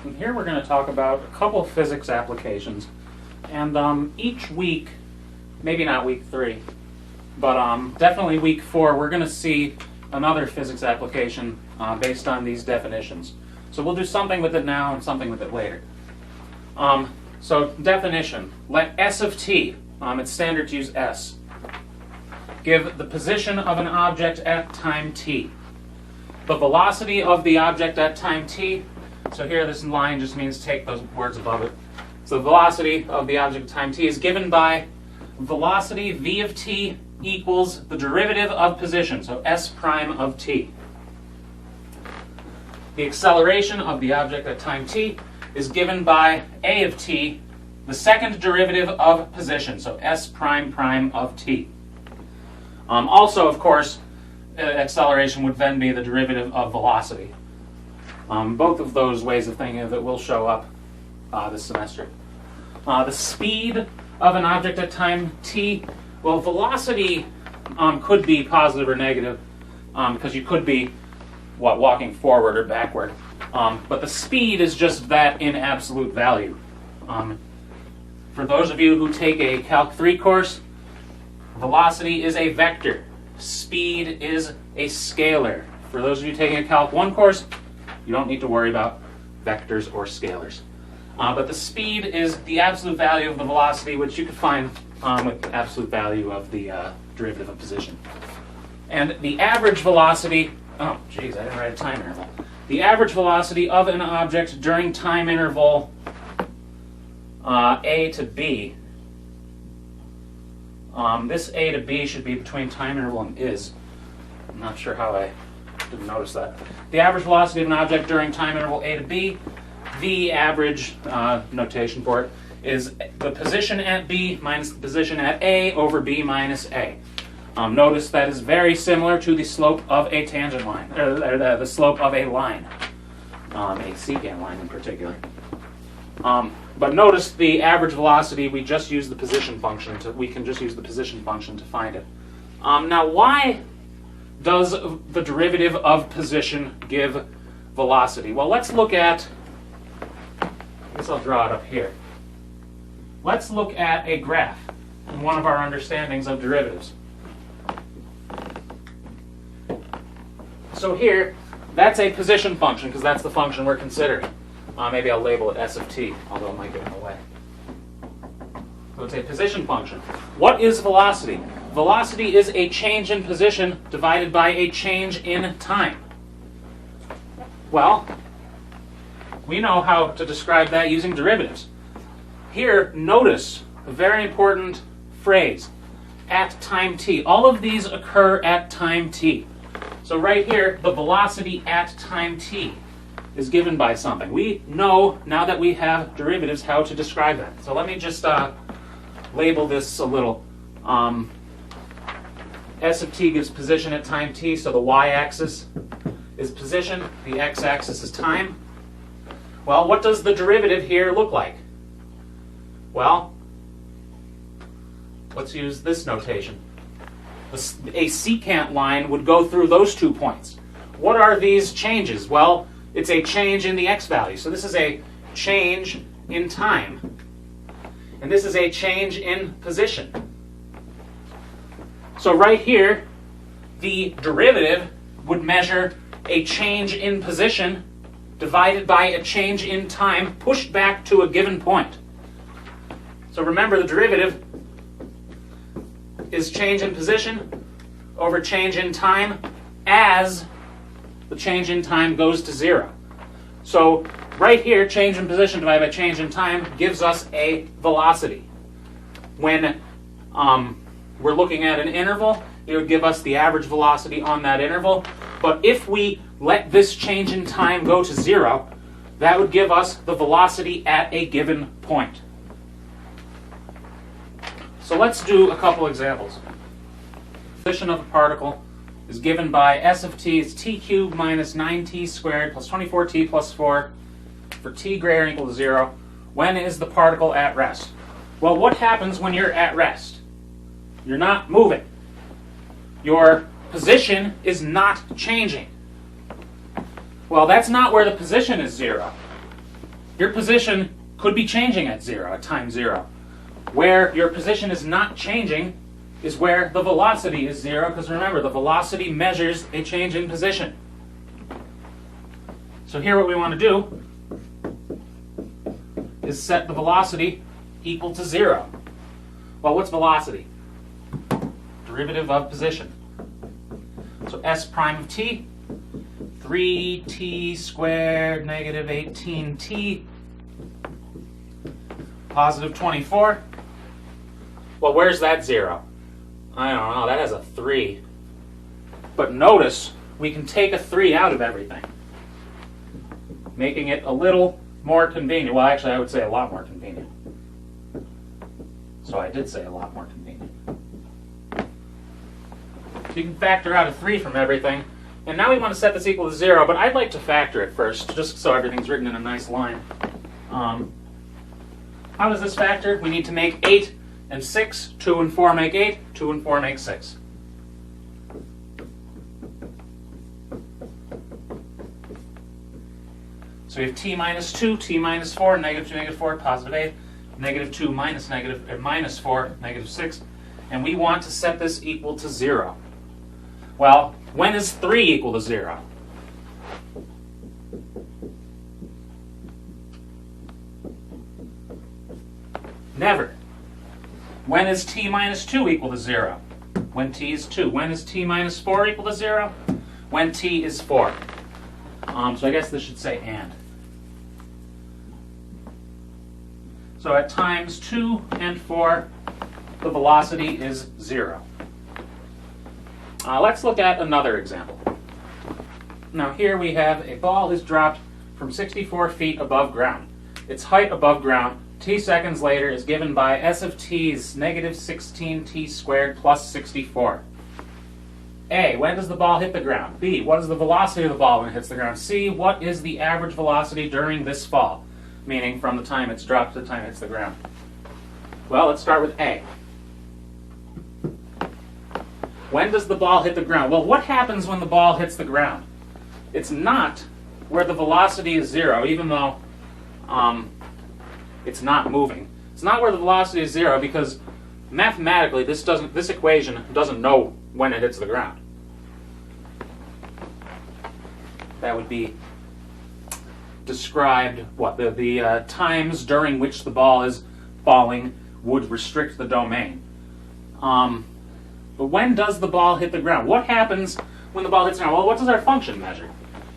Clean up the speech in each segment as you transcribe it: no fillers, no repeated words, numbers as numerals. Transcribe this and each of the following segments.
And here we're going to talk about a couple of physics applications. And each week, maybe not week 3, but definitely week 4, we're going to see another physics application based on these definitions. So we'll do something with it now and something with it later. So definition, let S of t, it's standard to use S, give the position of an object at time t. The velocity of the object at time t, so here this line just means take those words above it. So the velocity of the object at time t is given by velocity v of t equals the derivative of position, so s prime of t. The acceleration of the object at time t is given by a of t, the second derivative of position, so s prime prime of t. Also, of course, acceleration would then be the derivative of velocity. Both of those ways of thinking of it will show up this semester. The speed of an object at time t, well, velocity could be positive or negative because you could be walking forward or backward. But the speed is just that in absolute value. For those of you who take a Calc 3 course, velocity is a vector. Speed is a scalar. For those of you taking a Calc 1 course, you don't need to worry about vectors or scalars. But the speed is the absolute value of the velocity, which you could find with the absolute value of the derivative of position. And the average velocity, oh geez, I didn't write a time interval. The average velocity of an object during time interval a to b. This a to b should be between time interval and is. I'm not sure how I didn't notice that. The average velocity of an object during time interval a to b, the average notation for it, is the position at b minus the position at a over b minus a. Notice that is very similar to the slope of a tangent line, or the slope of a line, a secant line in particular. But notice the average velocity, we just use the position function we can just use the position function to find it. Now, why does the derivative of position give velocity? Well, let's look at, I guess I'll draw it up here. Let's look at a graph in one of our understandings of derivatives. So here, that's a position function because that's the function we're considering. Maybe I'll label it s of t, although it might get in the way. So it's a position function. What is velocity? Velocity is a change in position divided by a change in time. Well, we know how to describe that using derivatives. Here, notice a very important phrase, at time t. All of these occur at time t. So right here, the velocity at time t is given by something. We know, now that we have derivatives, how to describe that. So let me just label this a little. S of t gives position at time t, so the y-axis is position, the x-axis is time. Well, what does the derivative here look like? Well, let's use this notation. A secant line would go through those 2 points. What are these changes? Well, it's a change in the x value. So this is a change in time. And this is a change in position. So right here, the derivative would measure a change in position divided by a change in time pushed back to a given point. So remember, the derivative is change in position over change in time as the change in time goes to 0. So right here, change in position divided by change in time gives us a velocity. When we're looking at an interval, it would give us the average velocity on that interval. But if we let this change in time go to 0, that would give us the velocity at a given point. So let's do a couple examples. The position of a particle is given by s of t is t cubed minus 9t squared plus 24t plus 4 for t greater than or equal to 0. When is the particle at rest? Well, what happens when you're at rest? You're not moving. Your position is not changing. Well, that's not where the position is 0. your position could be changing at 0, at time 0. Where your position is not changing is where the velocity is 0, because remember, the velocity measures a change in position. So here what we want to do is set the velocity equal to 0. Well, what's velocity? Derivative of position. So s prime of t, 3t squared negative 18t, positive 24. Well, where's that 0? I don't know, that has a 3. But notice, we can take a 3 out of everything, making it a little more convenient. Well, actually, I would say a lot more convenient. So I did say a lot more convenient. So you can factor out a 3 from everything. And now we want to set this equal to 0, but I'd like to factor it first, just so everything's written in a nice line. How does this factor? We need to make 8 and 6. 2 and 4 make 8. 2 and 4 make 6. So we have t minus 2, t minus 4, negative 2, negative 4, positive 8, negative 2 minus minus 4, negative 6. And we want to set this equal to 0. Well, when is 3 equal to 0? Never. When is t minus 2 equal to 0? When t is 2. When is t minus 4 equal to 0? When t is 4. So I guess this should say and. So at times 2 and 4, the velocity is 0. Let's look at another example. Now here we have a ball is dropped from 64 feet above ground. Its height above ground, t seconds later, is given by s of t is negative 16t squared plus 64. A, when does the ball hit the ground? B, what is the velocity of the ball when it hits the ground? C, what is the average velocity during this fall? Meaning from the time it's dropped to the time it hits the ground. Well, let's start with A. When does the ball hit the ground? Well, what happens when the ball hits the ground? It's not where the velocity is 0, even though it's not moving. It's not where the velocity is 0 because mathematically this equation doesn't know when it hits the ground. That would be described, what, the times during which the ball is falling would restrict the domain. But when does the ball hit the ground? What happens when the ball hits the ground? Well, what does our function measure?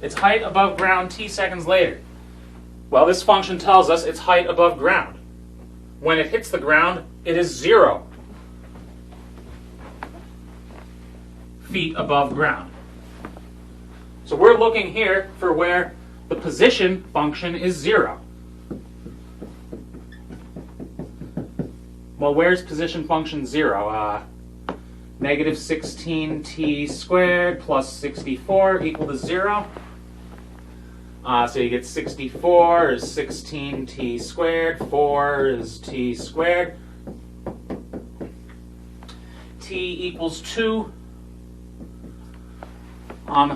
Its height above ground t seconds later. Well, this function tells us its height above ground. When it hits the ground, it is 0 feet above ground. So we're looking here for where the position function is 0. Well, where's position function 0? Negative 16t squared plus 64 equal to 0. So you get 64 is 16t squared, 4 is t squared. T equals 2.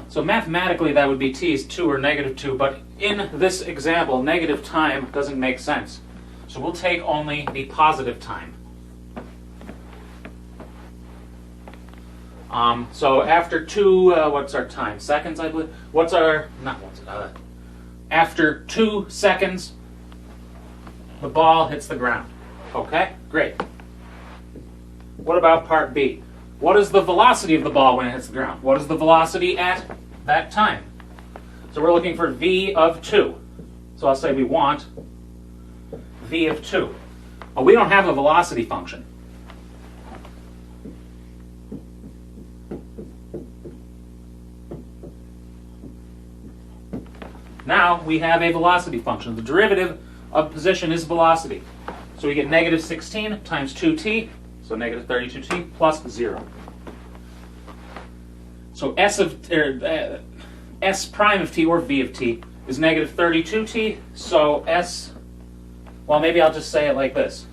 So mathematically that would be t is 2 or negative 2, but in this example, negative time doesn't make sense. So we'll take only the positive time. So after 2, what's our time? Seconds, I believe. After 2 seconds, the ball hits the ground. Okay, great. What about part B? What is the velocity of the ball when it hits the ground? What is the velocity at that time? So we're looking for v of 2. So I'll say we want v of 2. Well, we don't have a velocity function. Now we have a velocity function. The derivative of position is velocity. So we get negative 16 times 2t, so negative 32t, plus 0. So s prime of t, or v of t, is negative 32t, so s, well, maybe I'll just say it like this.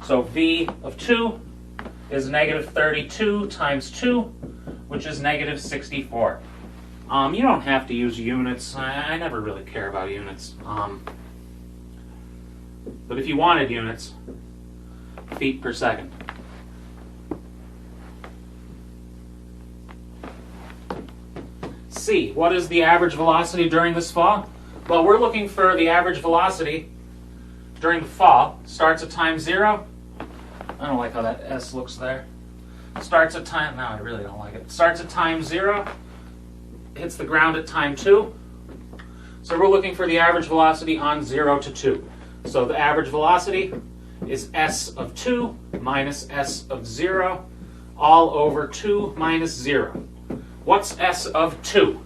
So v of 2 is negative 32 times 2, which is negative 64. You don't have to use units. I never really care about units. But if you wanted units, feet per second. C, what is the average velocity during this fall? Well, we're looking for the average velocity during the fall. Starts at time 0. I don't like how that S looks there. Starts at time, no, I really don't like it. Starts at time 0, hits the ground at time 2. So we're looking for the average velocity on 0 to 2. So the average velocity is S of 2 minus S of 0, all over 2 minus 0. What's S of 2?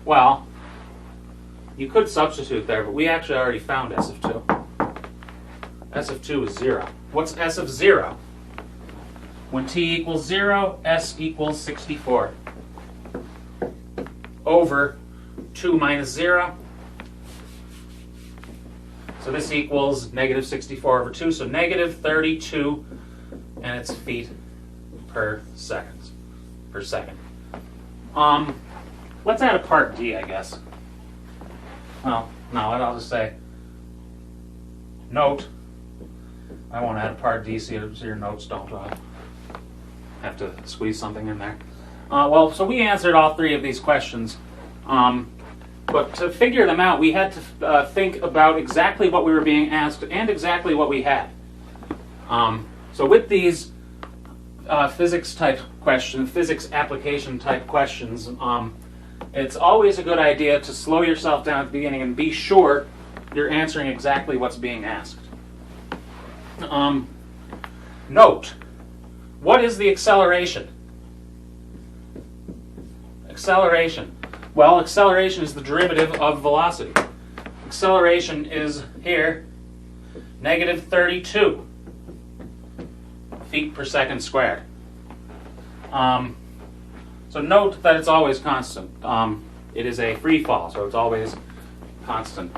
Well, you could substitute there, but we actually already found S of 2. S of 2 is 0. What's S of 0? When t equals 0, S equals 64. Over 2 minus 0. So this equals negative 64 over 2, so negative 32, and it's feet per second. Let's add a part D, I guess. Well, no, I'll just say note. I won't add a part D so your notes don't have to squeeze something in there. Well, so we answered all 3 of these questions. But to figure them out, we had to think about exactly what we were being asked and exactly what we had. So with these physics application type questions, it's always a good idea to slow yourself down at the beginning and be sure you're answering exactly what's being asked. Note, what is the acceleration? Acceleration. Well, acceleration is the derivative of velocity. Acceleration is here, negative 32 feet per second squared. So note that it's always constant. It is a free fall, so it's always constant.